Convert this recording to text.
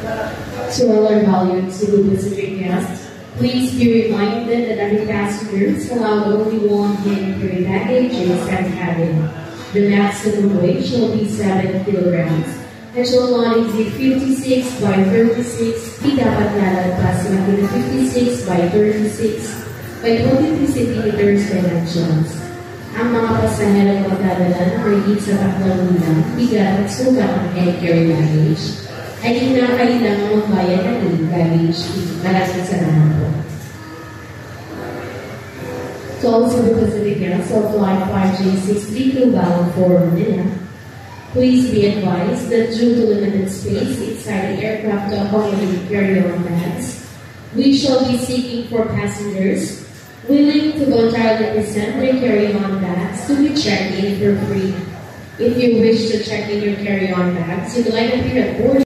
To all our valued Cebu Pacific guests, please be reminded that every passenger is allowed only one hand carry baggage inside the cabin. The maximum weight shall be 7 kilograms and shall not exceed 56 by 36. Di dapat lalagpas ng 56 by 36 by 23 centimeters dimensions. Ang mga pasaherong magdadala ng mahigit sa 3 bigat at sukat ng hand carry baggage ay kinakailangang magbayad ng baggage fee. Maraming salamat po. To all Cebu Pacific guests of Flight 5J632 bound for Manila, please be advised that due to limited space inside the aircraft to accommodate carry-on bags, we shall be seeking for passengers willing to voluntarily present their carry-on bags to be checked in for free. If you wish to check in your carry-on bags, you'd like to appear at boarding